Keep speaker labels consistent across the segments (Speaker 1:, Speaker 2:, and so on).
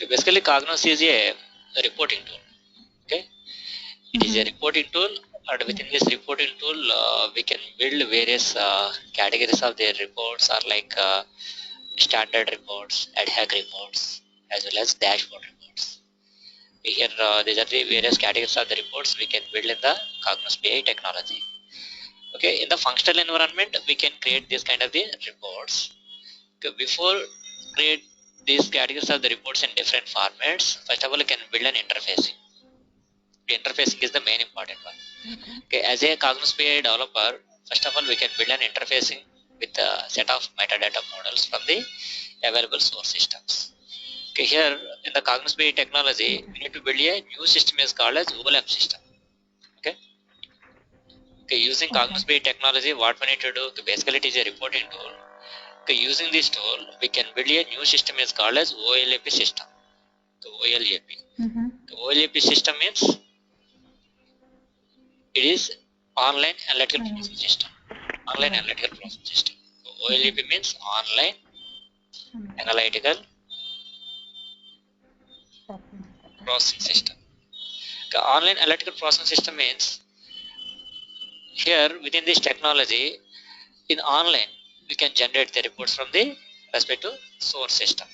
Speaker 1: So basically, Cognos is a reporting tool. Okay, it is a reporting tool, and within this reporting tool, we can build various categories of their reports, or like standard reports, ad hoc reports, as well as dashboard reports. Here, these are the various categories of the reports we can build in the Cognos BI technology. Okay, in the functional environment, we can create this kind of the reports. Okay, before create these categories of the reports in different formats, first of all, you can build an interfacing. The interfacing is the main important one. Okay, as a Cognos BI developer, first of all, we can build an interfacing with a set of metadata models from the available source systems. Okay, here in the Cognos BI technology, we need to build a new system is called as OLAP system. Okay, using Cognos BI technology, what we need to do, basically it is a reporting tool. Okay, using this tool, we can build a new system is called as OLAP system. So OLAP. The OLAP system means it is online analytical processing system. Online analytical processing system. So OLAP means online analytical processing system. Okay, online analytical processing system means here within this technology, in online, we can generate the reports from the respective source system.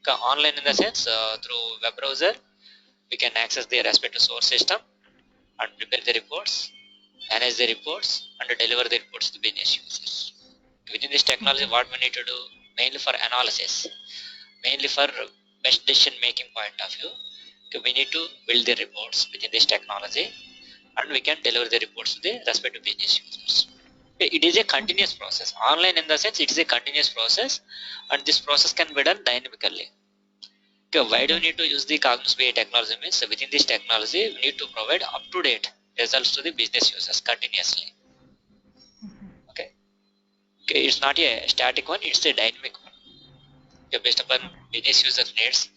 Speaker 1: Okay, online in the sense through web browser, we can access the respective source system and prepare the reports, manage the reports, and deliver the reports to business users. Within this technology, what we need to do mainly for analysis, mainly for best decision making point of view, we need to build the reports within this technology, and we can deliver the reports to the respective business users. It is a continuous process. Online in the sense it is a continuous process, and this process can be done dynamically. Okay, why do we need to use the Cognos BI technology means within this technology we need to provide up-to-date results to the business users continuously. Okay, it's not a static one, it's a dynamic one. Okay, based upon business user needs,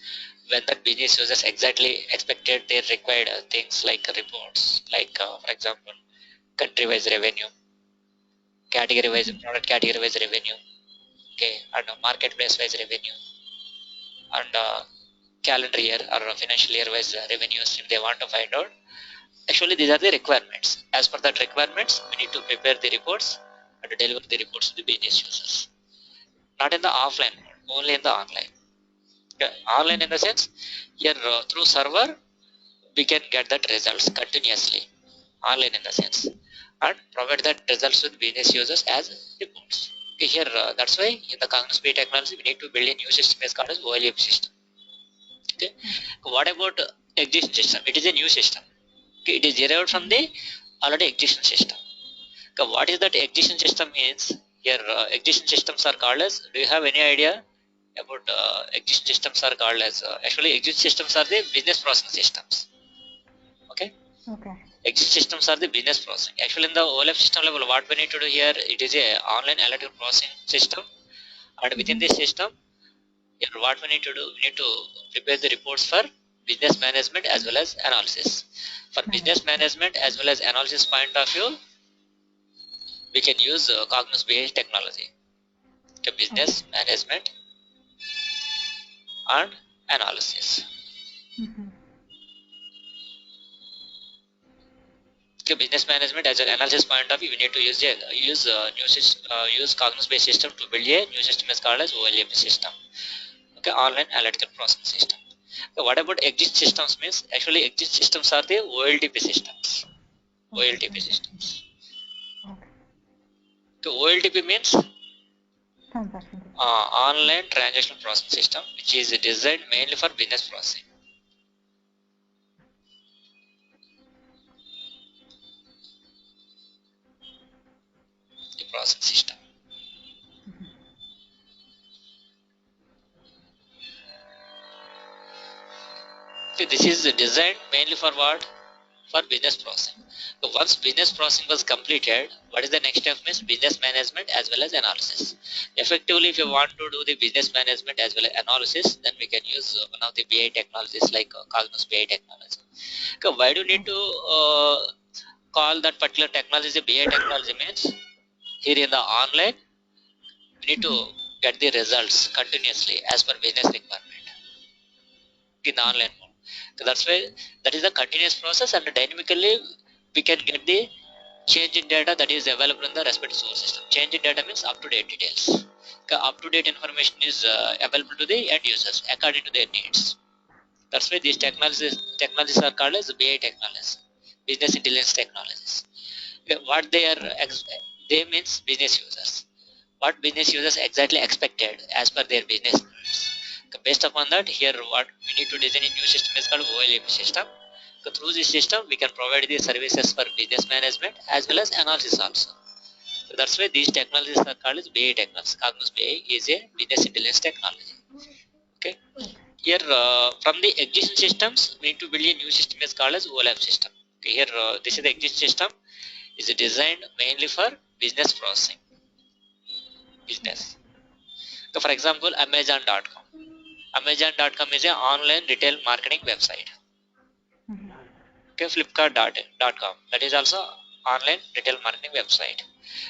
Speaker 1: when the business users exactly expected their required things like reports, like for example country-wise revenue, category-wise product category-wise revenue, okay, and marketplace-wise revenue, and calendar year or financial year wise revenues if they want to find out. Actually, these are the requirements. As per that requirements, we need to prepare the reports and deliver the reports to the business users. Not in the offline mode, only in the online. Okay. Online in the sense, here through server, we can get that results continuously. Online in the sense, and provide that results to the business users as reports. Okay, here that's why in the Cognos BI technology, we need to build a new system is called as OLAP system. Okay. What about existing system? It is a new system. Okay. It is derived from the already existing system. Okay. What is that existing system means? Here existing systems are called as, do you have any idea about existing systems are called as, actually existing systems are the business processing systems. Okay. Existing systems are the business processing. Actually in the OLAP system level, what we need to do here, it is a online analytical processing system, and within this system, here what we need to do, we need to prepare the reports for business management as well as analysis. For business management as well as analysis point of view, we can use Cognos BI technology. Okay, business management and analysis. Okay, business management as an analysis point of view, we need to use Cognos BI system to build a new system is called as OLAP system. Okay, online analytical processing system. So what about exist systems means? Actually exist systems are the OLTP systems. OLTP systems. So OLTP means online transactional processing system, which is designed mainly for business processing. The processing system. So this is designed mainly for what? For business processing. So once business processing was completed, what is the next step means? Business management as well as analysis. Effectively, if you want to do the business management as well as analysis, then we can use one of the BI technologies like Cognos BI technology. Okay, why do you need to call that particular technology the BI technology means? Here in the online, we need to get the results continuously as per business requirement. in the online mode. So that's why that is a continuous process, and dynamically we can get the change in data that is available in the respective source system. Change in data means up to date details. Up to date information is available to the end users according to their needs. That's why these technologies are called as BI technologies, business intelligence technologies. What they are, they means business users. What business users exactly expected as per their business needs. Based upon that, here what we need to design a new system is called OLAP system. So through this system, we can provide the services for business management as well as analysis also. So that's why these technologies are called as BI technologies. Cognos BI is a business intelligence technology. Okay. Here, from the existing systems, we need to build a new system is called as OLAP system. Okay. Here, this is the existing system. Is designed mainly for business processing. Business. So, for example, Amazon.com. Amazon.com is an online retail marketing website. Okay, Flipkart.com, that is also online retail marketing website.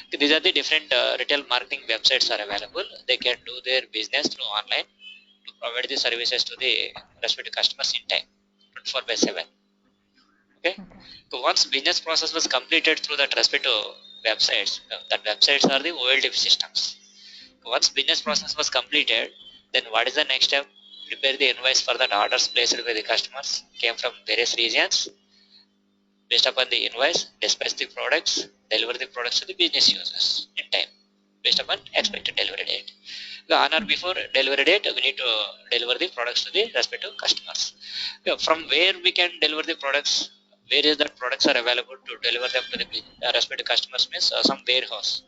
Speaker 1: Okay, these are the different retail marketing websites are available. They can do their business through online to provide the services to the respective customers in time, 24/7. Okay, so once business process was completed through that respective websites, that websites are the OLTP systems. Once business process was completed, then what is the next step? Prepare the invoice for the orders placed by the customers came from various regions. Based upon the invoice, dispatch the products, deliver the products to the business users in time, based upon expected delivery date. On or before delivery date, we need to deliver the products to the respective customers. From where we can deliver the products, where is that products are available to deliver them to the respective customers means some warehouse.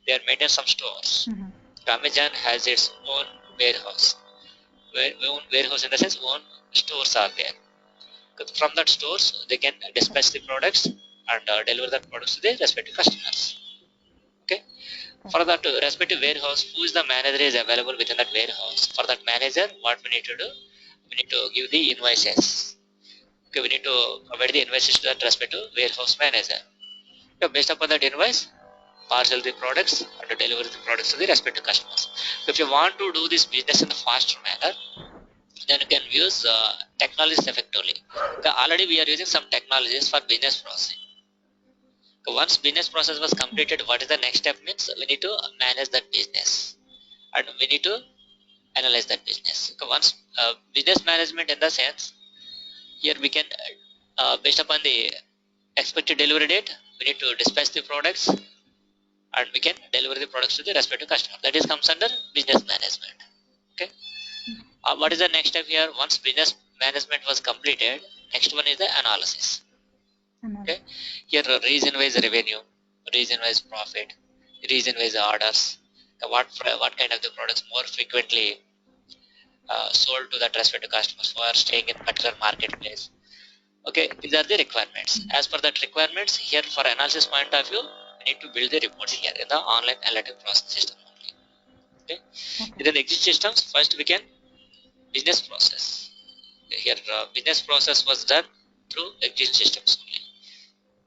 Speaker 1: They are made in some stores. Amazon has its own warehouse. Own warehouse in the sense own stores are there. From that stores, they can dispatch the products and deliver the products to the respective customers. Okay. For that respective warehouse, who is the manager is available within that warehouse? For that manager, what we need to do? We need to give the invoices. Okay, we need to provide the invoices to that respective warehouse manager. Okay, based upon that invoice, parcel the products and deliver the products to the respective customers. So if you want to do this business in a faster manner, then you can use technologies effectively. Already we are using some technologies for business processing. So once business process was completed, what is the next step means? We need to manage that business and we need to analyze that business. So once business management in the sense, here we can, based upon the expected delivery date, we need to dispatch the products and we can deliver the products to the respective customer. That is comes under business management. Okay. What is the next step here? Once business management was completed, next one is the analysis. Okay. Here region-wise revenue, region-wise profit, region-wise orders, what kind of the products more frequently sold to that respective customers who are staying in particular marketplace. Okay, these are the requirements. As per that requirements, here for analysis point of view, we need to build the reports here in the online analytic process system only. Okay. In the existing systems, first we can business process. Here business process was done through existing systems only.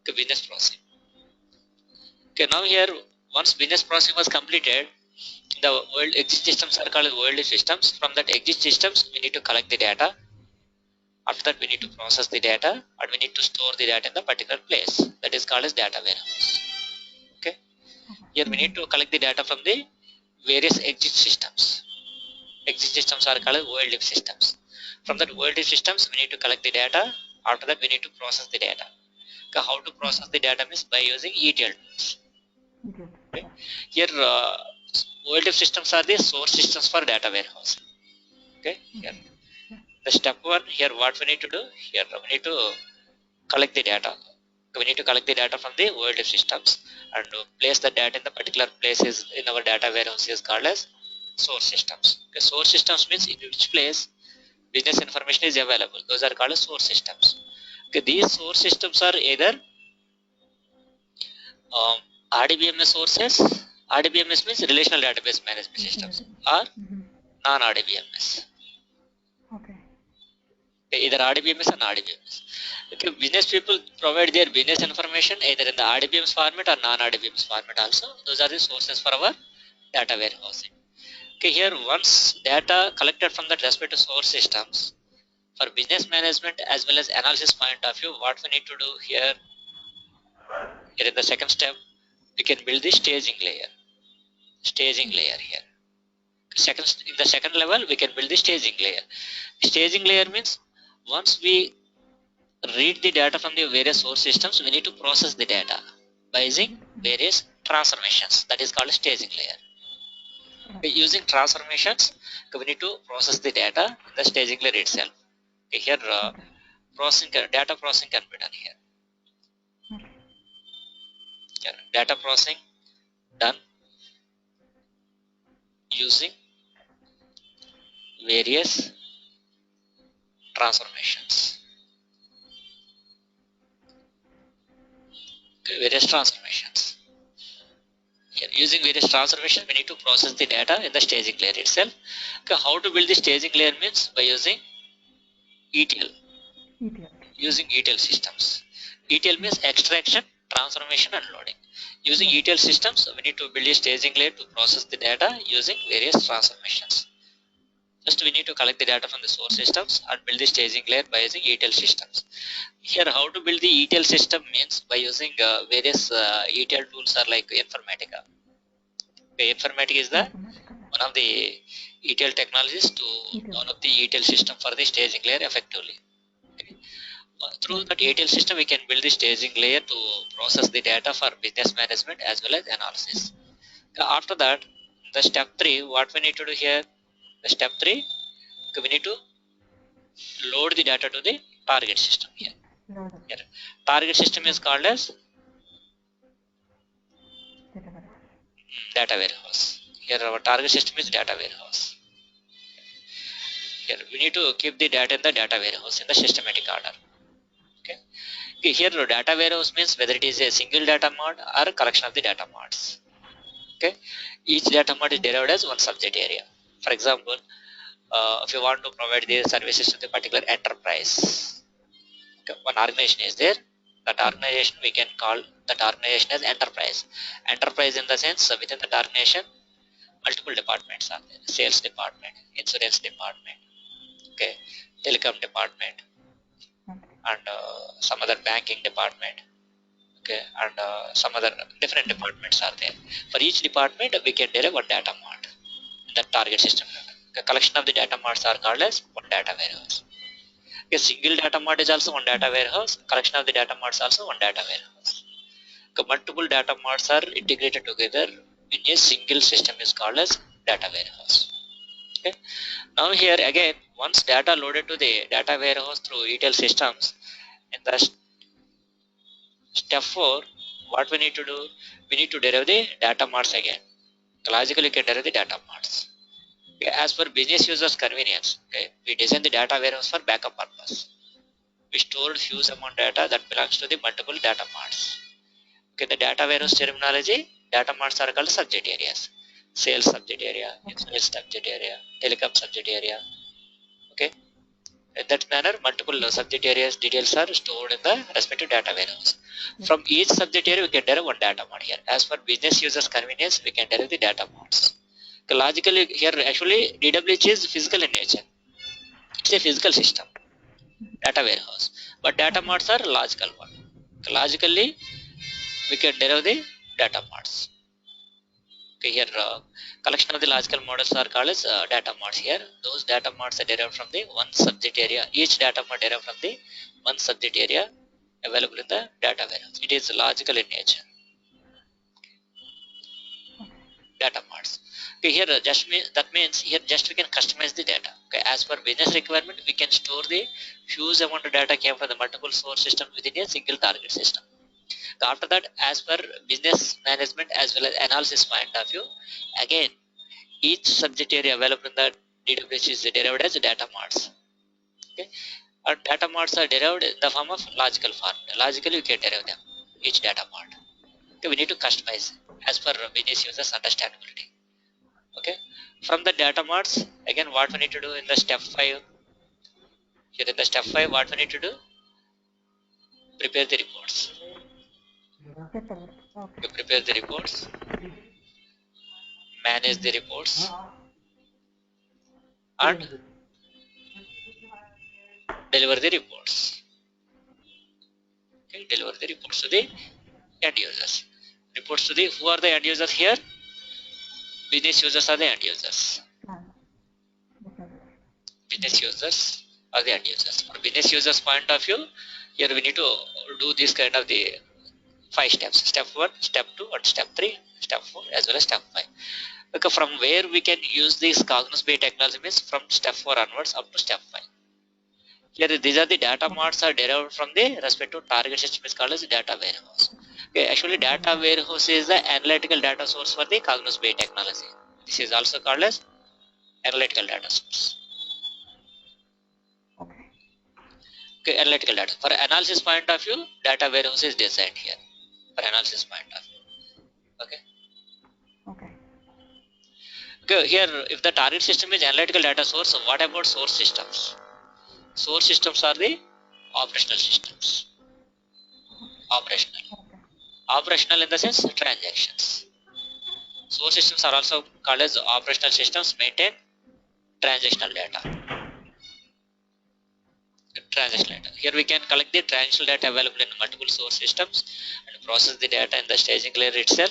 Speaker 1: Okay, business processing. Okay, now here once business processing was completed, the world existing systems are called world systems. From that existing systems, we need to collect the data. After that, we need to process the data and we need to store the data in the particular place. That is called as data warehouse. Okay. Here we need to collect the data from the various existing systems. Existing systems are called world systems. From that world systems, we need to collect the data. After that, we need to process the data. Okay. How to process the data means by using ETL tools. Okay. Here, world systems are the source systems for data warehouse. Okay. Here. The step one here, what we need to do here, we need to collect the data. We need to collect the data from the world systems and place the data in the particular places in our data warehouse is called as source systems. Okay, source systems means in which place business information is available. Those are called as source systems. Okay, these source systems are either RDBMS sources. RDBMS means relational database management systems, or non-RDBMS.
Speaker 2: Okay.
Speaker 1: Either RDBMS or non-RDBMS. Okay, business people provide their business information either in the RDBMS format or non-RDBMS format also. Those are the sources for our data warehousing. Okay, here once data collected from the respective source systems, For business management as well as analysis point of view, what we need to do here, here in the second step, we can build the staging layer. Staging layer here. In the second level, we can build the staging layer. The staging layer means once we read the data from the various source systems, we need to process the data by using various transformations. That is called a staging layer. By using transformations, we need to process the data in the staging layer itself. Okay, here data processing can be done here. Here, data processing done using various transformations. Okay, various transformations. Here, using various transformations, we need to process the data in the staging layer itself. Okay, how to build the staging layer means by using ETL. Using ETL systems. ETL means extraction, transformation, and loading. Using ETL systems, we need to build a staging layer to process the data using various transformations. First, we need to collect the data from the source systems and build the staging layer by using ETL systems. Here, how to build the ETL system means by using various ETL tools are like Informatica. Okay, Informatica is the one of the ETL technologies to develop the ETL system for the staging layer effectively. Okay. Through that ETL system, we can build the staging layer to process the data for business management as well as analysis. After that, the step 3, what we need to do here, the step 3, we need to load the data to the target system here. Target system is called as data warehouse. Here our target system is data warehouse. Here we need to keep the data in the data warehouse in the systematic order. Okay. Here data warehouse means whether it is a single data mart or a collection of the data marts. Okay. Each data mart is derived as one subject area. For example, if you want to provide the services to the particular enterprise, okay, one organization is there. That organization we can call that organization as enterprise. Enterprise in the sense within the organization, multiple departments are there. Sales department, insurance department, okay, telecom department, and some other banking department, okay, and some other different departments are there. For each department, we can derive one data mart in the target system. The collection of the data marts are called as one data warehouse. A single data mart is also one data warehouse. Collection of the data marts also one data warehouse. Multiple data marts are integrated together in a single system is called as data warehouse. Okay. Now here again, once data loaded to the data warehouse through ETL systems, in the step 4, what we need to do, we need to derive the data marts again. Logically, you can derive the data marts. Okay. As per business users' convenience, okay, we design the data warehouse for backup purpose. We stored huge amount of data that belongs to the multiple data marts. Okay, the data warehouse terminology, data marts are called subject areas. Sales subject area, insurance subject area, telecom subject area. Okay, in that manner, multiple subject areas details are stored in the respective data warehouse. From each subject area, we can derive one data mart here. As per business users' convenience, we can derive the data marts. Okay, logically, here actually DWH is physical in nature. It's a physical system, data warehouse. But data marts are logical one. Okay, logically, we can derive the data marts. Okay, here collection of the logical models are called as data marts here. Those data marts are derived from the one subject area. Each data mart derived from the one subject area available in the data warehouse. It is logical in nature. Data marts. Okay, here that means here just we can customize the data. Okay, as per business requirement, we can store the huge amount of data came from the multiple source systems within a single target system. After that, as per business management as well as analysis point of view, again each subject area available in the DWH is derived as data marts. Okay, and data marts are derived in the form of logical form. Logically, you can derive them each data mart. Okay, we need to customize as per business users' understandability. Okay, from the data marts, again what we need to do in the step 5. Here in the step 5, what we need to do? Prepare the reports. Okay, prepare the reports, manage the reports, and deliver the reports. Okay, deliver the reports to the end users. Reports to the, who are the end users here? Business users are the end users. Business users are the end users. From business users point of view, here we need to do this kind of the 5 steps. Step 1, step 2, and step 3, step 4, as well as step 5. Okay, from where we can use this Cognos BI technology means from step 4 onwards up to step 5. Here these are the data marts are derived from the respective target system is called as data warehouse. Okay, actually data warehouse is the analytical data source for the Cognos BI technology. This is also called as analytical data source. Okay, analytical data. For analysis point of view, data warehouse is designed here. For analysis point of view. Okay. Okay, here if the target system is analytical data source, what about source systems? Source systems are the operational systems. Operational in the sense transactions. Source systems are also called as operational systems, maintain transactional data. Here we can collect the transactional data available in multiple source systems and process the data in the staging layer itself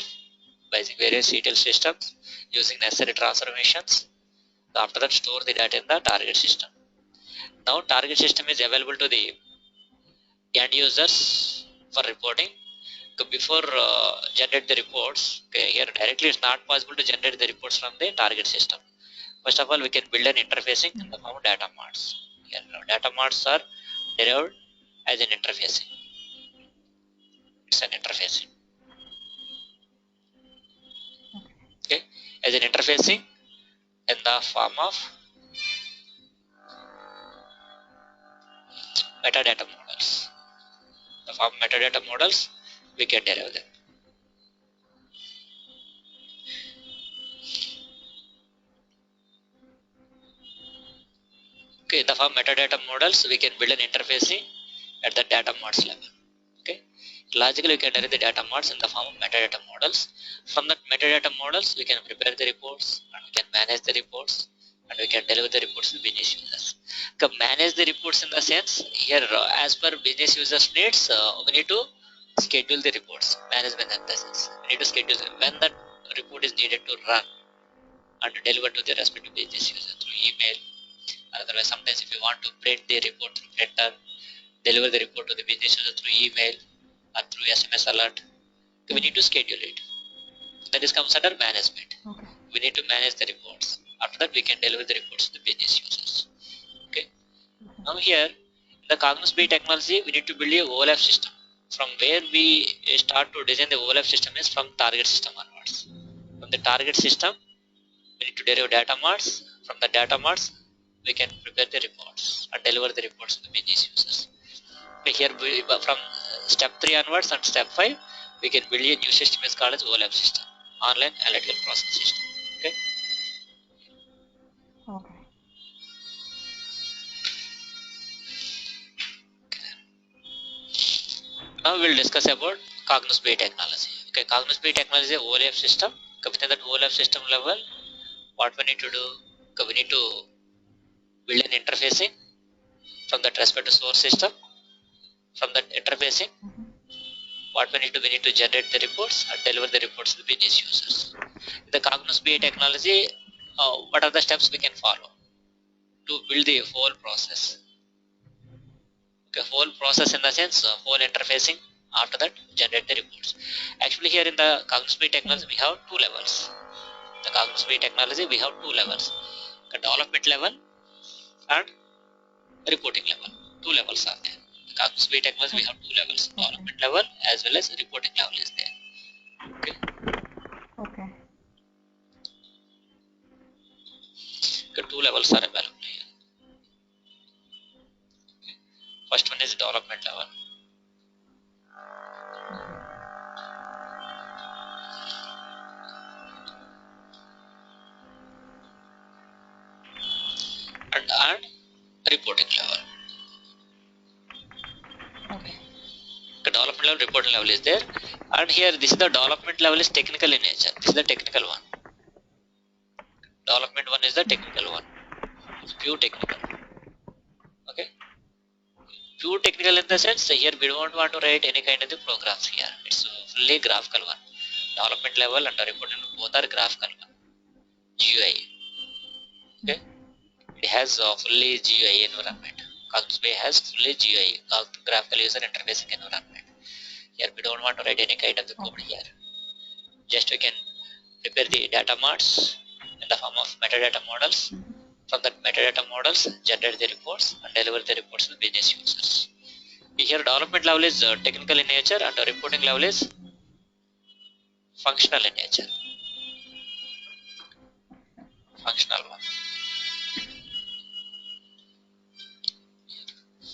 Speaker 1: by using various ETL systems using necessary transformations. After that, store the data in the target system. Now target system is available to the end users for reporting. So before generate the reports, okay, here directly it's not possible to generate the reports from the target system. First of all, we can build an interfacing in the form of data marts. Here data marts are derived as an interfacing. It's an interfacing. Okay, as an interfacing in the form of metadata models. The form of metadata models, we can derive them. Okay, in the form of metadata models, we can build an interfacing at the data marts level. Okay, logically we can derive the data marts in the form of metadata models. From that metadata models, we can prepare the reports and we can manage the reports and we can deliver the reports to business users. Okay, manage the reports in the sense here as per business users needs, we need to schedule the reports. Management in the sense we need to schedule when that report is needed to run and deliver to the respective business user through email. Otherwise, sometimes if you want to print the report through printer, deliver the report to the business user through email or through SMS alert, okay, we need to schedule it. That is comes under management. Okay. We need to manage the reports. After that, we can deliver the reports to the business users. Okay. Now here, in the Cognos BI technology, we need to build a OLAP system. From where we start to design the OLAP system is from target system onwards. From the target system, we need to derive data marts. From the data marts, we can prepare the reports and deliver the reports to the business users. Okay, here from step 3 onwards and step 5, we can build a new system is called as OLAP system, online analytical process system. Okay. Now we will discuss about Cognos BI technology. Okay, Cognos BI technology is a OLAP system. Within that OLAP system level, what we need to do? Okay, we need to build an interfacing from that respective source system. From that interfacing, what we need to generate the reports and deliver the reports to the business users. In the Cognos BI technology, what are the steps we can follow to build the whole process? Okay, whole process in the sense whole interfacing. After that, generate the reports. Actually, here in the Cognos BI technology, we have 2 levels. The Cognos BI technology, we have 2 levels: the development level and reporting level. 2 levels are there. The Cognos BI technology, we have 2 levels: development level as well as reporting level is there. Okay. Okay, 2 levels are available here. Okay. First one is development level. And reporting level. Okay. The development level, reporting level is there, and here this is the development level is technical in nature. This is the technical one. Development one is the technical one. It's pure technical. Okay. pure technical in the sense here we don't want to write any kind of the programs here. It's fully graphical one. Development level and reporting both are graphical one. GUI. Okay. It has a fully GUI environment. Cognos Bay has fully GUI, graphical user interfacing environment. Here we don't want to write any kind of the code here. Just we can prepare the data mods in the form of metadata models. From that metadata models, generate the reports and deliver the reports to business users. Here development level is technical in nature and reporting level is functional in nature. Functional one.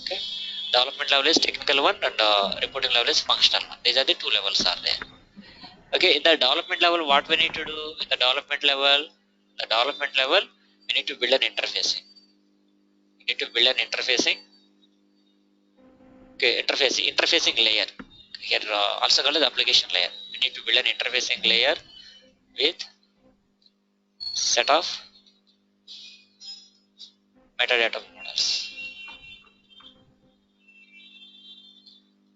Speaker 1: Okay. Development level is technical one and reporting level is functional one. These are the two levels are there. Okay, in the development level, what we need to do in the development level, we need to build an interfacing. We need to build an interfacing. Okay, interfacing layer. Here also called as application layer. We need to build an interfacing layer with set of metadata models.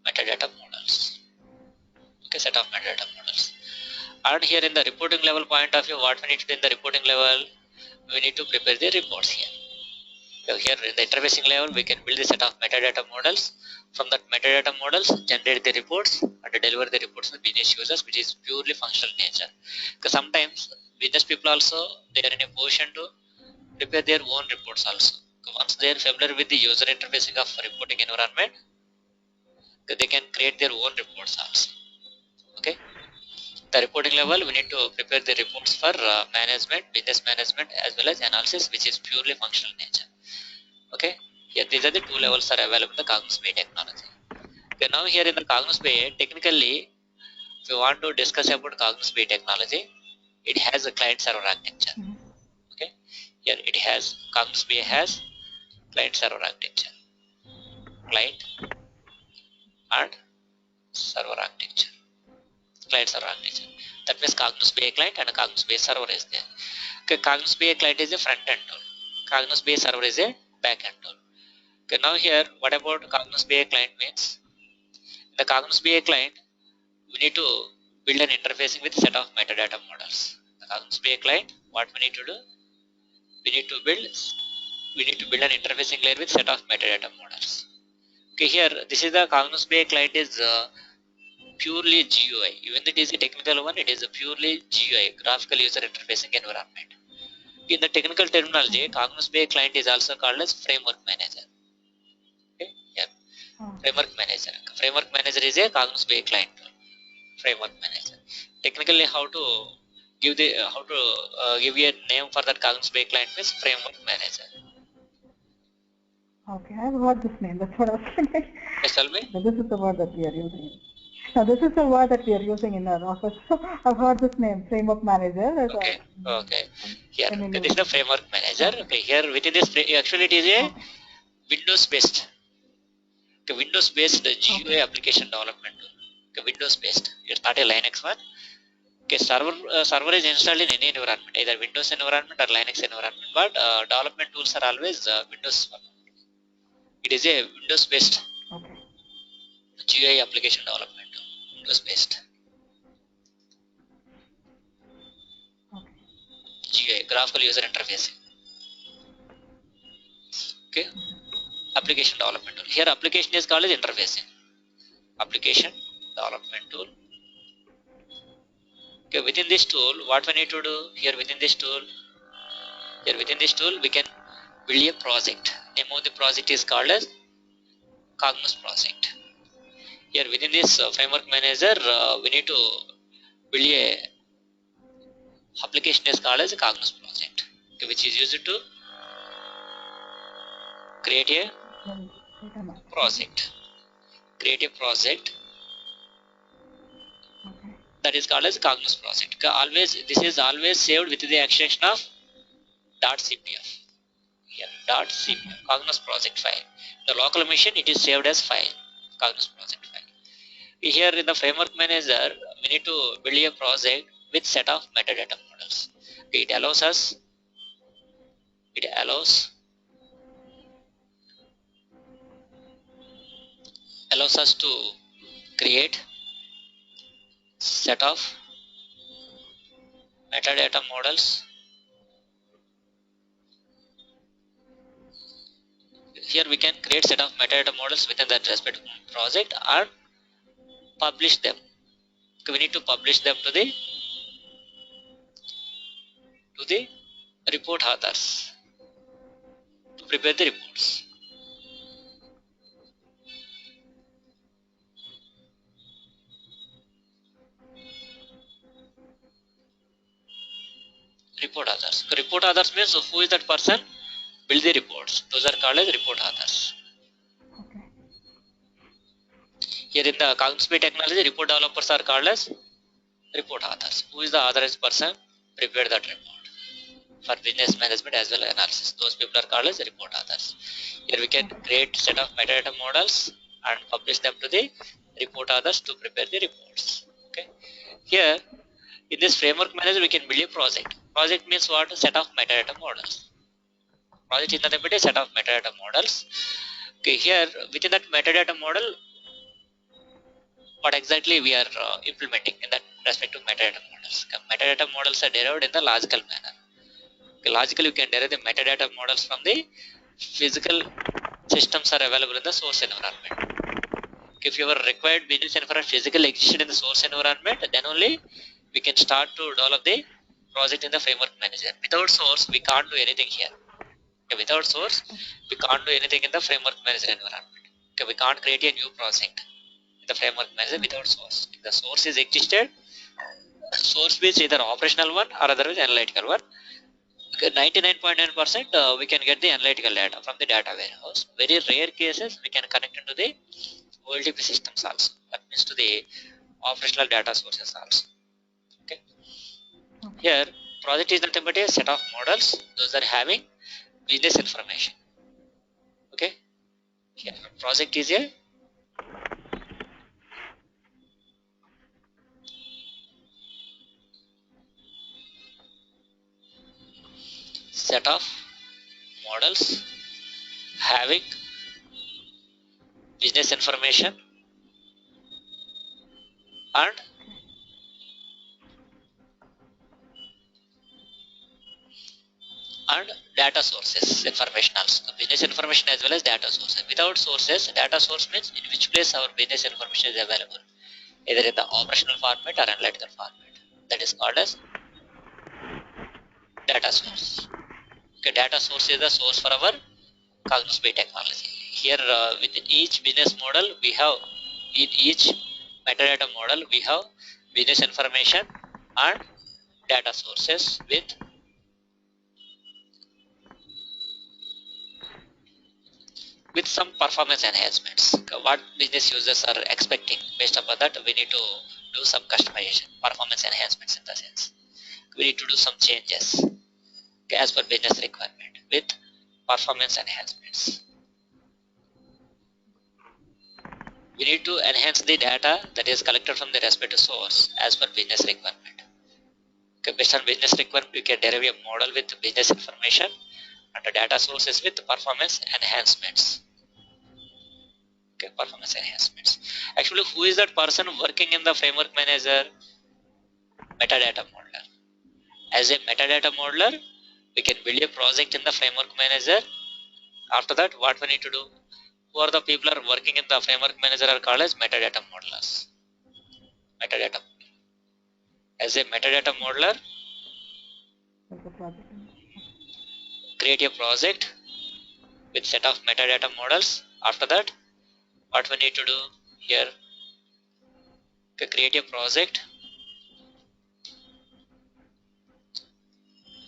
Speaker 1: Okay, set of metadata models. And here in the reporting level point of view, what we need to do in the reporting level, we need to prepare the reports here. So here in the interfacing level, we can build a set of metadata models. From that metadata models, generate the reports and deliver the reports to business users, which is purely functional nature. Because sometimes business people also, they are in a position to prepare their own reports also. Once they are familiar with the user interfacing of reporting environment, they can create their own reports also. Okay. The reporting level, we need to prepare the reports for management, business management, as well as analysis, which is purely functional nature. Okay. Here, these are the two levels are available in the Cognos Bay technology. Okay. Now here in the Cognos Bay, technically, if you want to discuss about Cognos Bay technology, it has a client-server architecture. Okay. Here it has Cognos Bay has client-server architecture. Client and server architecture. Client-server architecture. That means Cognos Bay client and a Cognos Bay server is there. Okay, Cognos Bay client is a front-end tool. Cognos Bay server is a back-end tool. Okay, now here, what about Cognos Bay client means? In the Cognos Bay client, we need to build an interfacing with set of metadata models. The Cognos Bay client, what we need to do? We need to build an interfacing layer with set of metadata models. Okay, here this is the Cognos Bay client is purely GUI. Even it is a technical one, it is a purely GUI, graphical user interfacing environment. In the technical terminology, Cognos Bay client is also called as framework manager. Okay, yeah. Framework manager. Framework manager is a Cognos Bay client. Framework manager. Technically, how to give you a name for that Cognos Bay client is framework manager.
Speaker 2: Okay, I've heard this name. That's what I was thinking.
Speaker 1: Yes, tell me.
Speaker 2: This is the word that we are using. Now, this is the word that we are using in our office. I've heard this name, framework manager.
Speaker 1: Okay. Okay. Here, okay, this is the framework manager. Okay. Here within this, actually it is a Windows based. Okay, Windows based GUI application development. Okay, Windows based. It's not a Linux one. Okay, server is installed in any environment, either Windows environment or Linux environment. But development tools are always Windows one. It is a Windows based GUI application development. Windows based. GUI, graphical user interface. Okay, application development tool. Here application is called as interfacing. Application development tool. Okay, within this tool, what we need to do here within this tool? Here within this tool, we can build a project. Name of the project is called as Cognos project. Here within this framework manager, we need to build a application is called as a Cognos project, okay, which is used to create a project. Create a project that is called as Cognos project. Always this is always saved with the extension of .cpf. Here .cpf Cognos project file. The local machine it is saved as file Cognos project file. Here in the framework manager we need to build a project with set of metadata models. Okay, it allows allows us to create set of metadata models. Here we can create set of metadata models within that respective project and publish them. We need to publish them to the report authors to prepare the reports. Report authors. Report authors means who is that person build the reports. Those are called as report authors.
Speaker 2: Okay.
Speaker 1: Here in the Cognosby technology, report developers are called as report authors. Who is the authorized person prepared that report for business management as well as analysis. Those people are called as report authors. Here we can create set of metadata models and publish them to the report authors to prepare the reports. Okay. Here in this framework manager we can build a project. Project means what? A set of metadata models. Project is nothing but a set of metadata models. Okay, here within that metadata model, what exactly we are implementing in that respective metadata models. Metadata models are derived in the logical manner. Okay, logically, you can derive the metadata models from the physical systems are available in the source environment. If your required business infrastructure physically existed in the source environment, then only we can start to develop the project in the framework manager. Without source, we can't do anything here. Okay, without source, we can't do anything in the framework manager environment. Okay, we can't create a new project in the framework manager without source. If the source is existed, source is either operational one or otherwise analytical one. 99.9% we can get the analytical data from the data warehouse. Very rare cases we can connect into the OLTP systems also. That means to the operational data sources also. Okay. Here project is nothing but a set of models. Those are having business information. Okay. Here project is a set of models having business information and data sources information also. The business information as well as data sources. Without sources, data source means in which place our business information is available, either in the operational format or analytical format. That is called as data source. Okay, data source is the source for our Cognosby technology. Here within each business model we have, in each metadata model we have business information and data sources with some performance enhancements. What business users are expecting, based upon that we need to do some customization, performance enhancements in the sense. We need to do some changes as per business requirement with performance enhancements. We need to enhance the data that is collected from the respective source as per business requirement. Okay, based on business requirement, we can derive a model with business information and the data sources with performance enhancements. Okay, performance enhancements. Actually, who is that person working in the framework manager? Metadata modeler. As a metadata modeler, we can build a project in the framework manager. After that, what we need to do? Who are the people are working in the framework manager are called as metadata modelers. Metadata modeler. As a metadata modeler, create a project with set of metadata models. After that, what we need to do here? Create a project.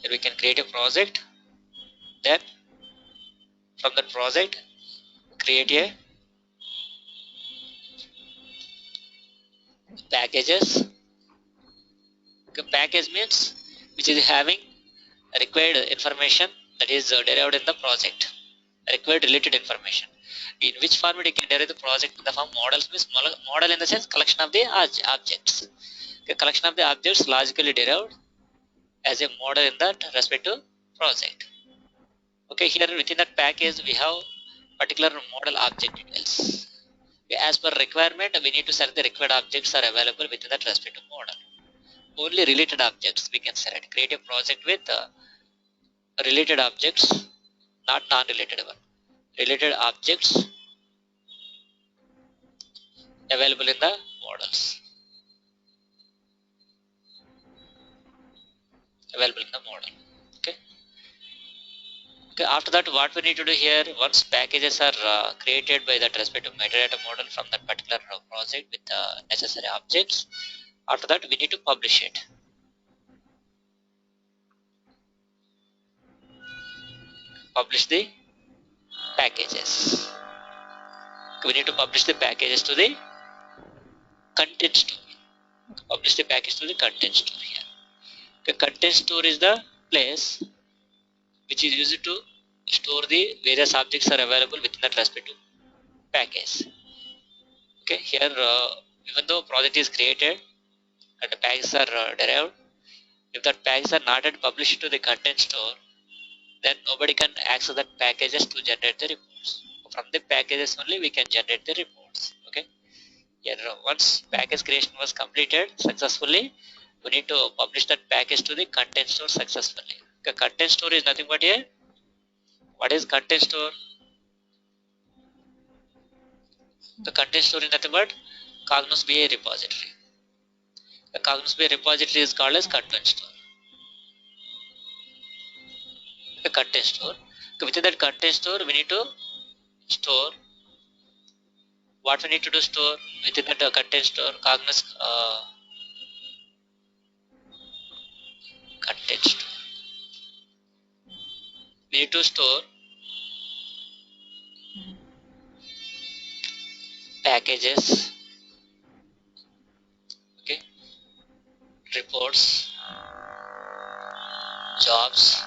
Speaker 1: Here we can create a project. Then from that project, create a packages. Okay, package means which is having required information that is derived in the project, required related information. In which format you can derive the project in the form models means model in the sense collection of the objects. Okay, collection of the objects logically derived as a model in that respective project. Okay, here within that package we have particular model object details. Okay, as per requirement, we need to select the required objects are available within that respective model. Only related objects we can select. Create a project with related objects, not non-related one. Related objects available in the models. Available in the model. Okay. Okay. After that, what we need to do here, once packages are created by that respective metadata model from that particular project with the necessary objects, after that we need to publish it. Publish the packages. We need to publish the packages to the content store. Publish the package to the content store here. The content store is the place which is used to store the various objects are available within that respective package. Okay, here even though project is created and the packages are derived, if that packages are not yet published to the content store, then nobody can access that packages to generate the reports. From the packages only we can generate the reports. Okay, here once package creation was completed successfully, we need to publish that package to the content store successfully. The content store is nothing but here. What is content store? The content store is nothing but Cognos BI repository. The Cognos BI repository is called as content store. The content store. Within that content store, we need to store. What we need to do store within that content store? Cognos content store. We need to store packages. Okay. Reports. Jobs.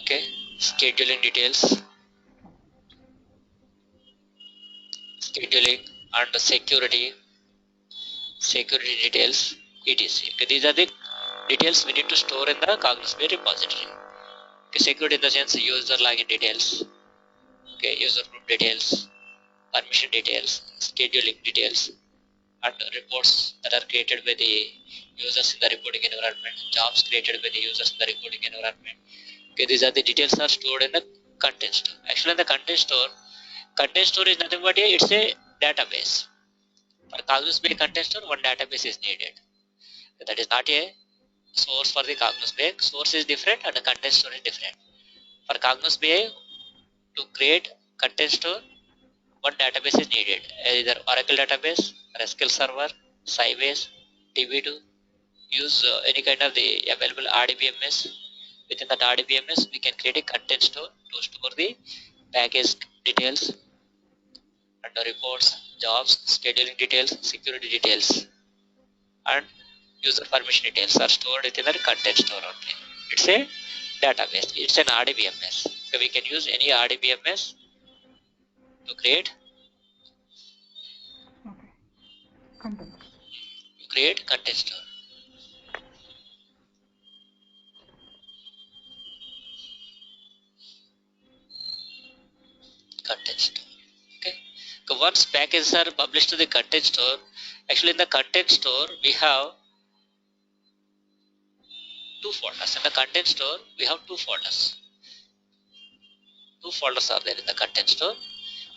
Speaker 1: Okay, scheduling details, scheduling and security details, etc. Okay, these are the details we need to store in the Cognos BI repository. Okay, security in the sense user login details, okay, user group details, permission details, scheduling details, and reports that are created by the users in the reporting environment, jobs created by the users in the reporting environment. Okay, these are the details are stored in the content store. Actually, in the content store is nothing but it's a database. For Cognos BI content store, one database is needed. That is not a source for the Cognos BI. Source is different and the content store is different. For Cognos BI, to create content store, one database is needed. Either Oracle database, or SQL Server, Sybase, DB2. Use any kind of the available RDBMS. Within that RDBMS, we can create a content store to store the package details and the reports, jobs, scheduling details, security details, and user permission details are stored within the content store only. It's a database. It's an RDBMS. So we can use any RDBMS to create content store. Content store. Okay. So once packages are published to the content store, actually in the content store we have two folders. In the content store we have two folders. Two folders are there in the content store.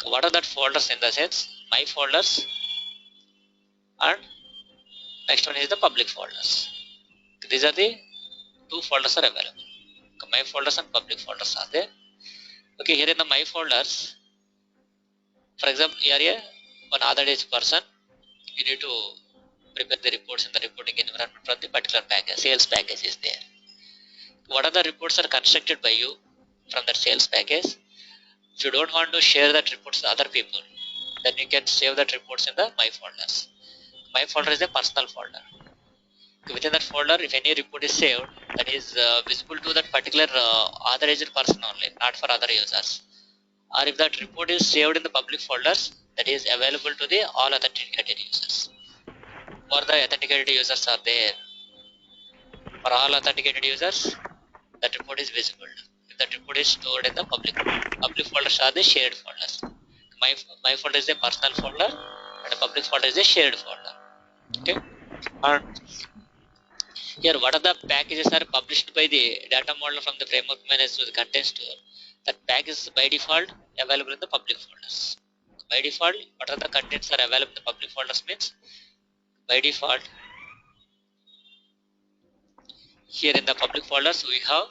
Speaker 1: So what are that folders in the sense? My folders and next one is the public folders. These are the two folders are available. My folders and public folders are there. Okay, here in the my folders, for example, here one other age person, you need to prepare the reports in the reporting environment from the particular package. Sales package is there. What are the reports are constructed by you from that sales package? If you don't want to share that reports to other people, then you can save that reports in the my folders. My folder is a personal folder. Within that folder, if any report is saved, that is visible to that particular authorized person only, not for other users. Or if that report is saved in the public folders, that is available to the all authenticated users. For the authenticated users are there. For all authenticated users, that report is visible. If that report is stored in the public folders are the shared folders. my folder is a personal folder and a public folder is a shared folder. Okay, and here what are the packages are published by the data model from the framework manager to the content store. That package is by default available in the public folders. By default, what are the contents are available in the public folders means by default here in the public folders we have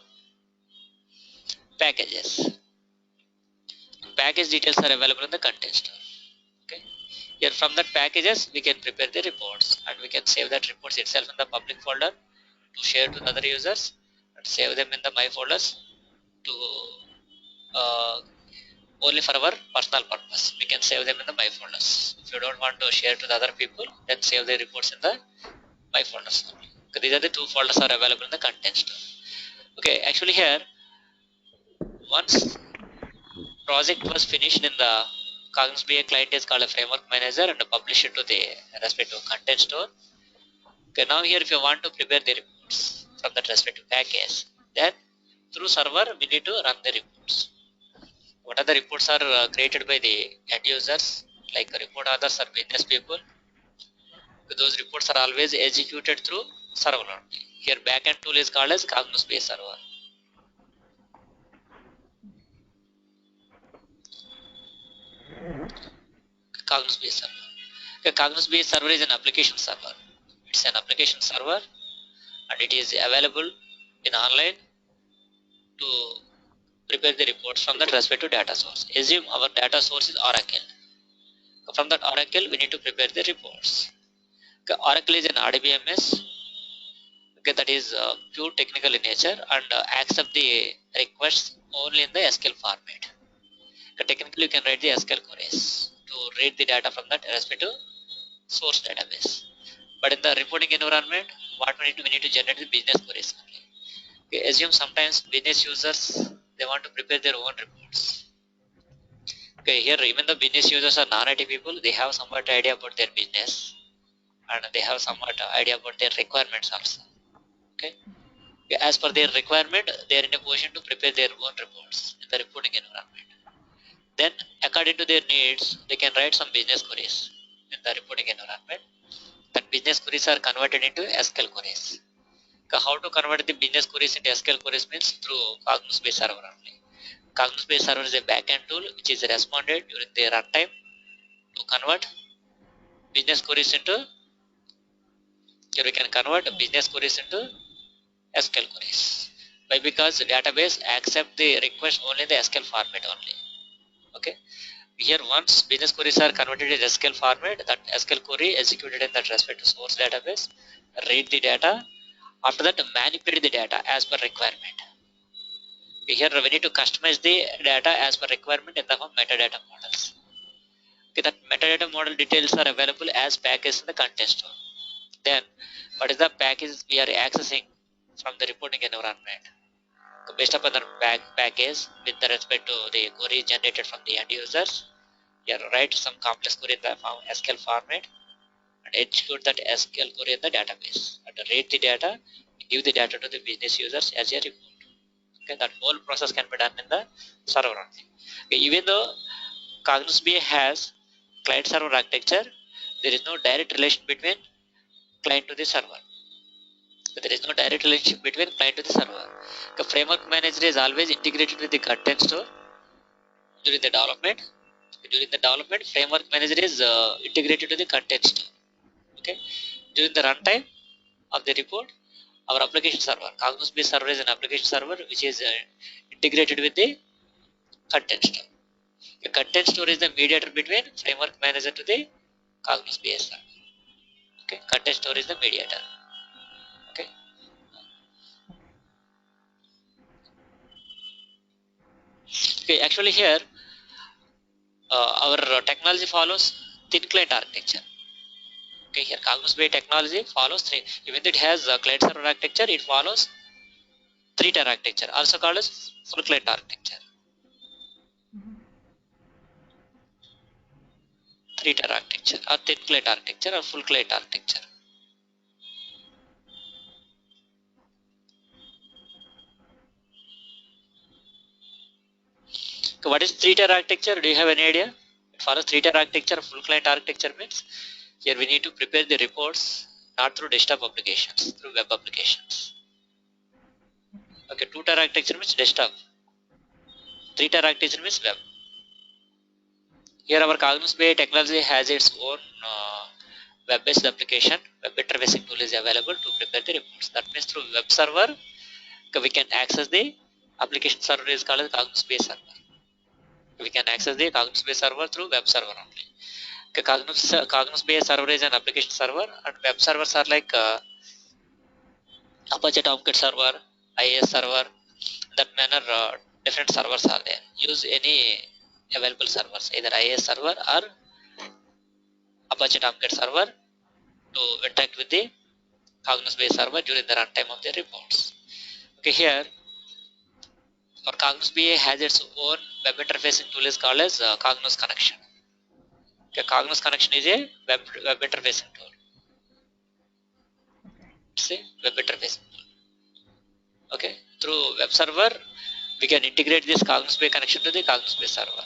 Speaker 1: packages. Package details are available in the content store. Okay, here from that packages we can prepare the reports and we can save that reports itself in the public folder to share to the other users and save them in the my folders to only for our personal purpose. We can save them in the my folders. If you don't want to share to the other people, then save the reports in the my folders. Okay, these are the two folders are available in the content store. Okay, actually here once project was finished in the Cognos BI client is called a framework manager and publish it to the respective content store. Okay, now here if you want to prepare the reports from that respective package, then through server we need to run the reports. What are the reports are created by the end users like report others or business people. Those reports are always executed through server only. Here backend tool is called as Cognos BI server. Cognos BI server. Okay, Cognos BI server is an application server. It's an application server and it is available in online to prepare the reports from that respective data source. Assume our data source is Oracle. From that Oracle we need to prepare the reports. Okay, Oracle is an RDBMS. Okay, that is pure technical in nature and accept the requests only in the SQL format. Okay, technically you can write the SQL queries to read the data from that respective source database. But in the reporting environment, what we need to generate the business queries only. Okay, assume sometimes business users they want to prepare their own reports. Okay, here even the business users are non-IT people, they have somewhat idea about their business and they have somewhat idea about their requirements also. Okay, as per their requirement, they are in a position to prepare their own reports in the reporting environment. Then according to their needs, they can write some business queries in the reporting environment. That business queries are converted into SQL queries. How to convert the business queries into SQL queries means through Cognos BI server only. Cognos BI server is a backend tool which is responded during the runtime to convert business queries into. Here we can convert business queries into SQL queries. Why? Because the database accept the request only in the SQL format only. Okay. Here once business queries are converted in SQL format, that SQL query executed in that respective source database, read the data, after that manipulate the data as per requirement. Here we need to customize the data as per requirement in the form metadata models. Okay, that metadata model details are available as package in the content store. Then what is the package we are accessing from the reporting environment? Based upon the package with respect to the query generated from the end users, here write some complex query in the SQL format and execute that SQL query in the database and read the data, give the data to the business users as a report. Okay, that whole process can be done in the server only. Okay, even though Cognos BI has client server architecture, there is no direct relation between client to the server. There is no direct relationship between client to the server. The framework manager is always integrated with the content store during the development. During the development, framework manager is integrated to the content store. Okay, during the runtime of the report, our application server, Cognos BI server is an application server which is integrated with the content store. The content store is the mediator between framework manager to the Cognos BI server. Okay, content store is the mediator. Okay. Okay, actually here our technology follows thin client architecture. Okay, here Cognos BI technology follows three. Even though it has client server architecture, it follows 3-tier architecture, also called as full client architecture. 3-tier architecture, or thin client architecture, or full client architecture. Okay, what is 3-tier architecture? Do you have any idea? It follows three-tier architecture. Full client architecture means here we need to prepare the reports not through desktop applications, through web applications. Okay, two-tier architecture means desktop. Three-tier architecture means web. Here our Cognos BI technology has its own web-based application. Web interfacing tool is available to prepare the reports. That means through web server, we can access the application server is called as Cognos BI server. We can access the Cognos BI server through web server only. Okay, Cognos BI server is an application server, and web servers are like Apache Tomcat server, IIS server. That manner, different servers are there. Use any available servers, either IIS server or Apache Tomcat server to interact with the Cognos BI server during the runtime of the reports. Okay, here our Cognos BI has its own web interfacing tool is called as Cognos Connection. Okay, Cognos Connection is a web interfacing tool. It's a web interfacing tool. Okay, through web server we can integrate this Cognos BI connection to the Cognos BI server.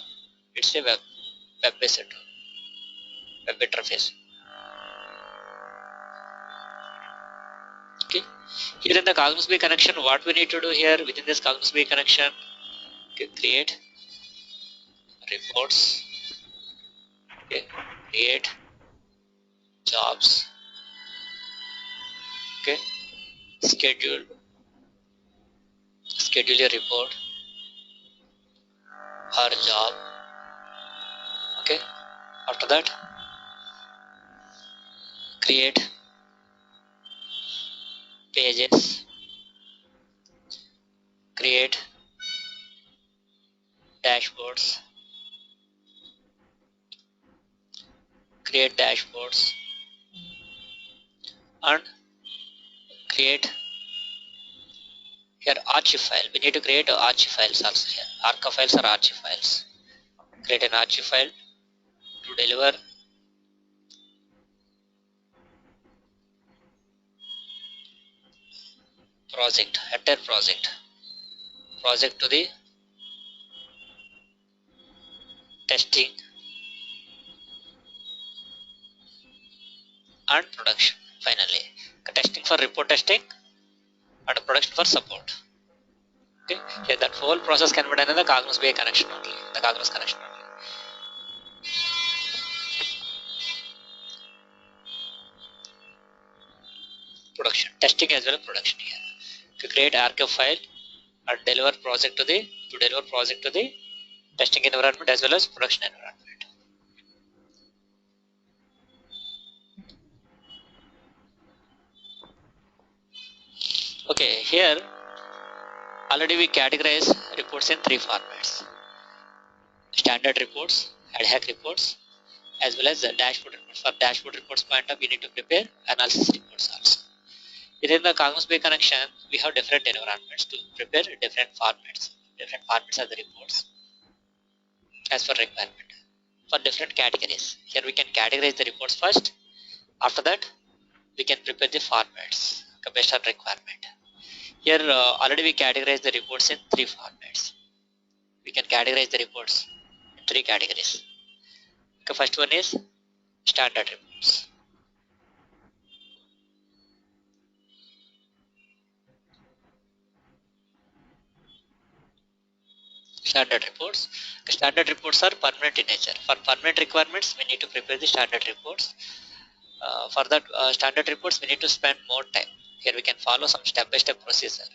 Speaker 1: It's a web-based tool, web interface. Okay, here in the Cognos BI connection, what we need to do here within this Cognos BI connection, okay, create reports, okay, create jobs, okay, schedule a report or job. Okay, after that create pages, create dashboards, and create here archive file. We need to create archive files also here. Archive files are archive files. Create an archive file to deliver project, entire project to the testing and production. Finally, testing for report testing and production for support. Okay, here that whole process can be done in the Cognos BI connection only. The Cognos connection only. Production, testing as well as production here. To create archive file and deliver project to the testing environment as well as production environment. Okay, here already we categorize reports in three formats: standard reports, ad hoc reports, as well as the dashboard reports. For dashboard reports point of, we need to prepare analysis reports also. Within the Cognos BI connection, we have different environments to prepare different formats of the reports as per requirement for different categories. Here we can categorize the reports first. After that, we can prepare the formats based on requirement. Here already we categorize the reports in three formats. We can categorize the reports in three categories. Okay, first one is standard reports. Standard reports. The standard reports are permanent in nature. For permanent requirements, we need to prepare the standard reports. For that standard reports, we need to spend more time. Here we can follow some step-by-step procedure.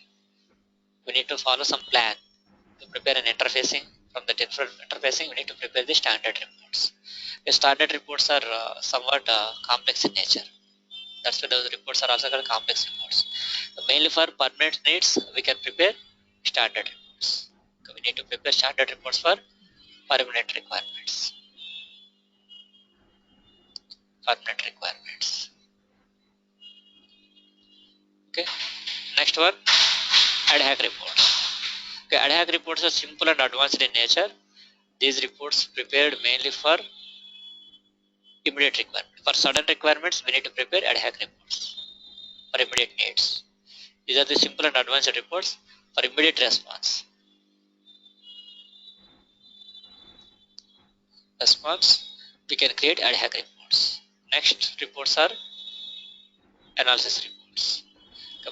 Speaker 1: We need to follow some plan to prepare an interfacing. From the different interfacing, we need to prepare the standard reports. The standard reports are somewhat complex in nature. That's why those reports are also called complex reports. So mainly for permanent needs, we can prepare standard reports. So we need to prepare standard reports for permanent requirements. Okay. Next one, ad hoc reports. Okay, ad hoc reports are simple and advanced in nature. These reports prepared mainly for immediate requirements. For sudden requirements, we need to prepare ad hoc reports for immediate needs. These are the simple and advanced reports for immediate response. response, we can create ad hoc reports. Next reports are analysis reports.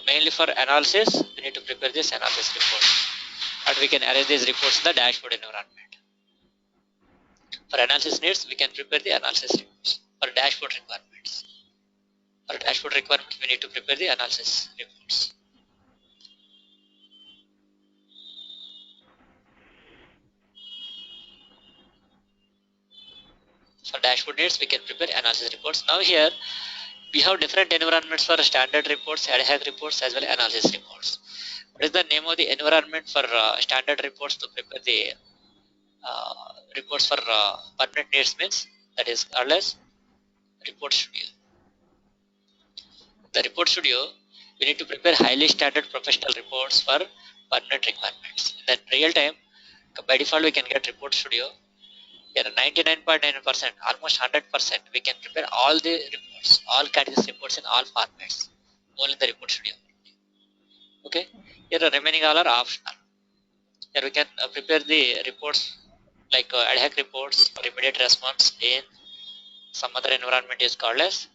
Speaker 1: Mainly for analysis, we need to prepare this analysis report, and we can arrange these reports in the dashboard environment. For analysis needs, we can prepare the analysis reports. For dashboard requirements, we need to prepare the analysis reports. For dashboard needs, we can prepare analysis reports. Now here we have different environments for standard reports, ad hoc reports, as well as analysis reports. What is the name of the environment for standard reports to prepare the reports for permanent needs means? That is called as report studio. The report studio, we need to prepare highly standard professional reports for permanent requirements. In real time, by default, we can get report studio. Here 99.9%, almost 100%, we can prepare all the reports, all categories reports in all formats, only in the report studio. Okay, here the remaining all are optional. Here we can prepare the reports like ad hoc reports for immediate response in some other environment is called as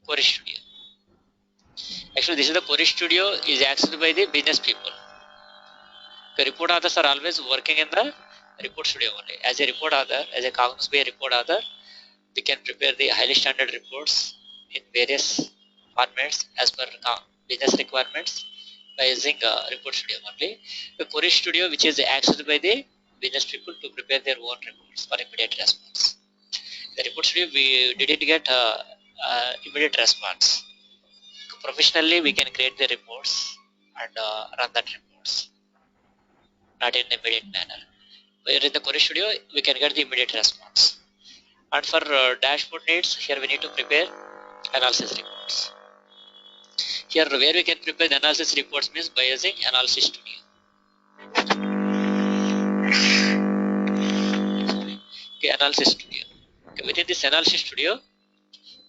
Speaker 1: Query Studio. Actually, this is the Query Studio is accessed by the business people. The report authors are always working in the report studio only. As a report author, as a Cognos BI report author, we can prepare the highly standard reports in various formats as per business requirements by using report studio only. The Query Studio, which is accessed by the business people to prepare their own reports for immediate response. The report studio, we didn't get immediate response. Professionally, we can create the reports and run that reports, not in immediate manner. Where in the Query Studio, we can get the immediate response. And for dashboard needs, here we need to prepare analysis reports. Here where we can prepare the analysis reports means by using analysis studio. Okay, analysis studio. Okay, within this analysis studio,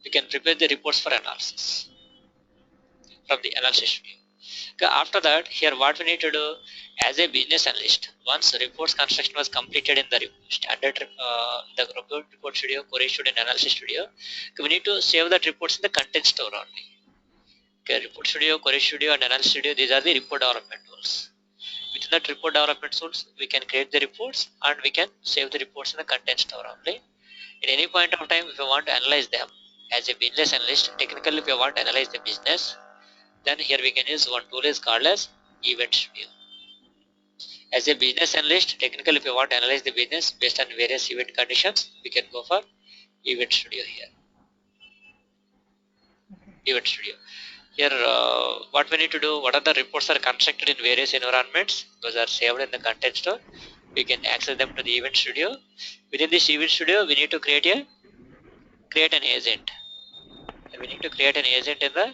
Speaker 1: we can prepare the reports for analysis from the analysis studio. Okay, after that, here what we need to do as a business analyst, once reports construction was completed in the standard the report studio, Query Studio, and analysis studio, okay, we need to save that reports in the content store only. Okay, report studio, Query Studio, and analysis studio, these are the report development tools. Within that report development tools, we can create the reports and we can save the reports in the content store only. At any point of time, if you want to analyze them as a business analyst, technically if you want to analyze the business, then here we can use one tool is called as Event Studio. As a business analyst, technically if you want to analyze the business based on various event conditions, we can go for Event Studio here. Event Studio. Here what we need to do, what are the reports are constructed in various environments, those are saved in the content store. We can access them to the Event Studio. Within this Event Studio, we need to create an agent. We need to create an agent in the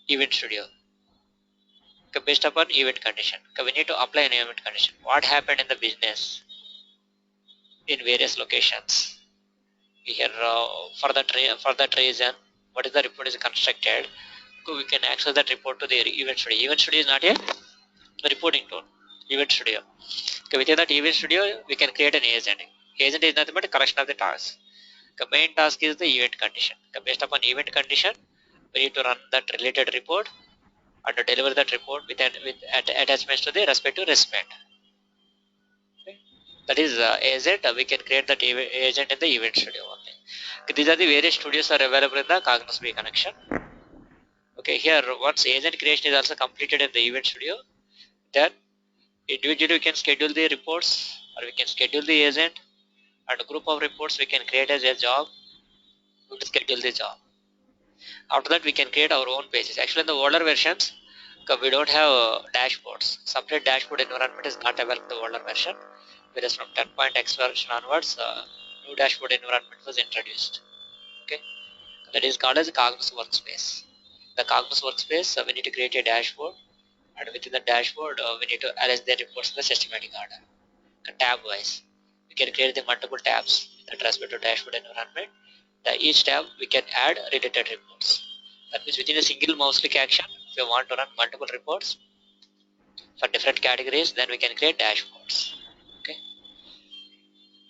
Speaker 1: Event Studio. Okay, based upon event condition. Okay, we need to apply an event condition. What happened in the business in various locations? Here for that reason, what is the report is constructed? Okay, we can access that report to the Event Studio. Event Studio is not a reporting tool. Event Studio. Okay, within that Event Studio, we can create an agent. Agent is nothing but a collection of the tasks. The main task is the event condition. Okay, based upon event condition, we need to run that related report and deliver that report with attachments to the respective recipient. Okay. That is agent. We can create that agent in the Event Studio only. Okay, these are the various studios are available in the Cognos BI connection. Okay, here once agent creation is also completed in the Event Studio, then individually we can schedule the reports or we can schedule the agent, and a group of reports we can create as a job to schedule the job. After that, we can create our own pages. Actually, in the older versions, we don't have dashboards. Separate dashboard environment is not available in the older version. Whereas from 10.x version onwards, new dashboard environment was introduced. Okay, that is called as Cognos Workspace. The Cognos Workspace, we need to create a dashboard, and within the dashboard, we need to arrange the reports in the systematic order, tab wise. We can create the multiple tabs with respect to dashboard environment. Each tab we can add related reports. That means within a single mouse click action, if you want to run multiple reports for different categories, then we can create dashboards. Okay.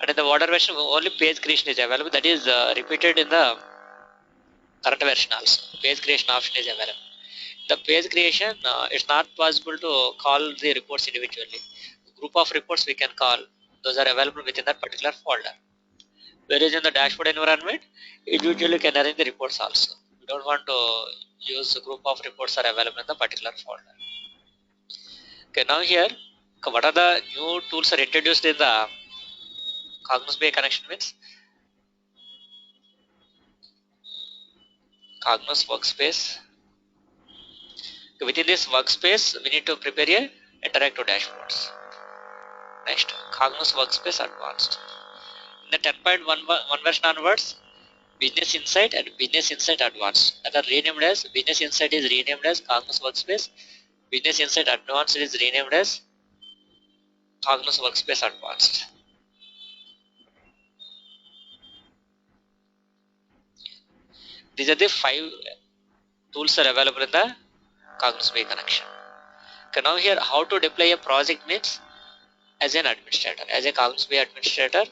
Speaker 1: And in the older version, only page creation is available. That is repeated in the current version also. Page creation option is available. The page creation, it's not possible to call the reports individually. Group of reports we can call. Those are available within that particular folder. Whereas in the dashboard environment, individually can arrange the reports also. We don't want to use a group of reports are available in the particular folder. Okay, now here, what are the new tools are introduced in the Cognos BI connection means Cognos workspace. Within this workspace, we need to prepare a interactive dashboards. Next, Cognos workspace advanced. In the 10.1 version onwards, Business Insight and Business Insight Advanced that are renamed as Business Insight is renamed as Cognos Workspace. Business Insight Advanced is renamed as Cognos Workspace Advanced. These are the 5 tools are available in the Cognos BI connection. Okay, now here how to deploy a project means as an administrator. As a Cognos BI administrator,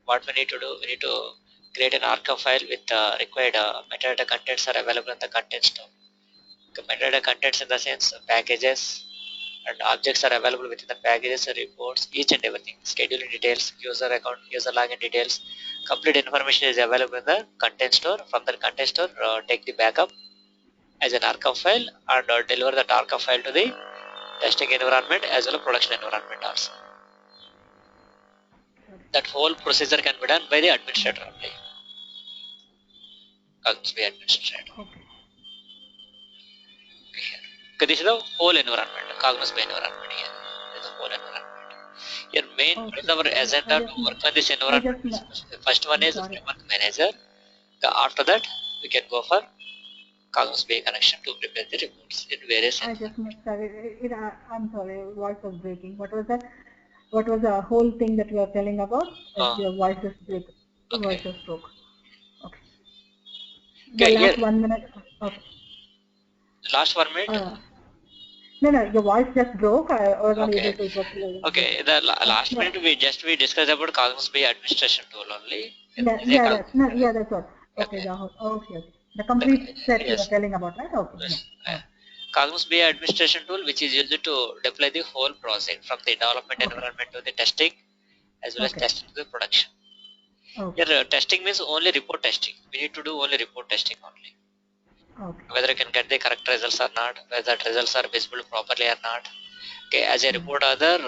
Speaker 1: what we need to do, we need to create an archive file with required metadata contents are available in the contents tab. Okay, metadata contents in the sense packages and objects are available within the packages and reports, each and everything. Scheduling details, user account, user login details, complete information is available in the content store. From the content store, take the backup as an archive file and deliver that archive file to the testing environment as well as production environment also. That whole procedure can be done by the administrator only. Cognos BI administrator.
Speaker 2: Okay.
Speaker 1: Okay, this is the whole environment, Cognos BI environment here. This is the whole environment. Your main our agenda to work on this environment. First one is framework manager. After that, we can go for Cognos BI connection to prepare the reports in various.
Speaker 2: I'm sorry, voice was breaking. What was that? What was the whole thing that you were telling about? Your voice is break.
Speaker 1: Okay.
Speaker 2: Voice is broke. Okay. The last 1 minute. Okay.
Speaker 1: Last 1 minute.
Speaker 2: No, your voice just broke. I was not able to get clear.
Speaker 1: Okay, the last minute we discussed about Cognos BI administration tool only.
Speaker 2: Yeah, that's all. Okay, okay. The complete set you were telling about, right? Okay.
Speaker 1: Yes. Cognos BI administration tool, which is used to deploy the whole project from the development environment to the testing, as well as testing to the production. Here, testing means only report testing. We need to do only report testing only. Whether you can get the correct results or not, whether the results are visible properly or not. Okay, as a report author,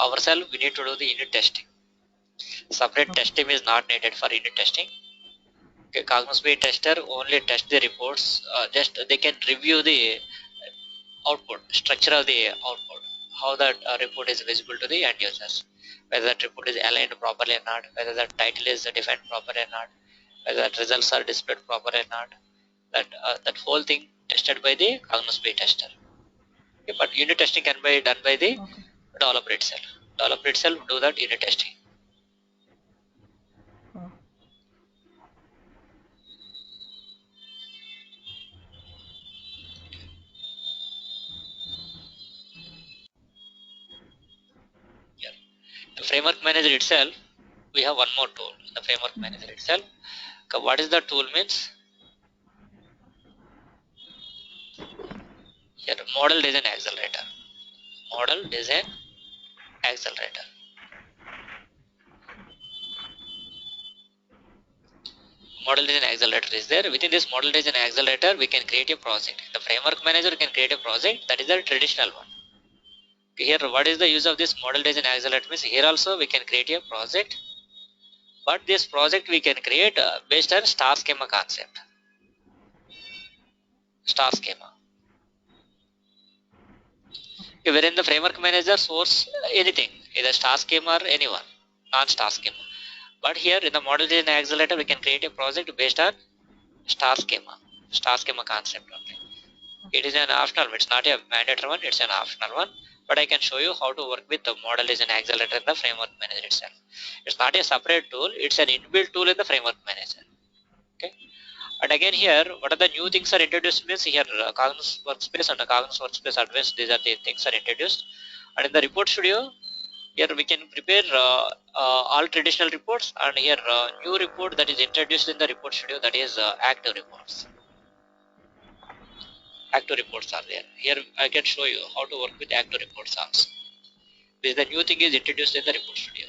Speaker 1: ourselves we need to do the unit testing. Separate test team is not needed for unit testing. Okay, Cognos BI tester only test the reports. Just they can review the output, structure of the output, how that report is visible to the end users, whether that report is aligned properly or not, whether that title is defined properly or not, whether that results are displayed properly or not. That whole thing tested by the Cognos BI tester. Okay, but unit testing can be done by the developer itself. Developer itself do that unit testing. The framework manager itself, we have one more tool. The framework manager itself. Okay, what is the tool means? Here, model design accelerator. Model design accelerator. Model design accelerator is there. Within this model design accelerator, we can create a project. The framework manager can create a project. That is the traditional one. Okay, here, what is the use of this model design accelerator? Means here also we can create a project. But this project we can create based on star schema concept. Star schema. Okay, wherein the framework manager source anything, either star schema or anyone, non-star schema. But here in the model design accelerator, we can create a project based on star schema concept only. It is an optional, it's not a mandatory one, it's an optional one. But I can show you how to work with the model design accelerator in the framework manager itself. It's not a separate tool, it's an inbuilt tool in the framework manager. Okay. And again here, what are the new things are introduced means here Cognos Workspace and the Cognos Workspace Advanced, these are the things are introduced. And in the report studio, Here we can prepare all traditional reports, and here new report that is introduced in the report studio, that is active reports. Active reports are there. Here I can show you how to work with active reports also. This is the new thing is introduced in the report studio.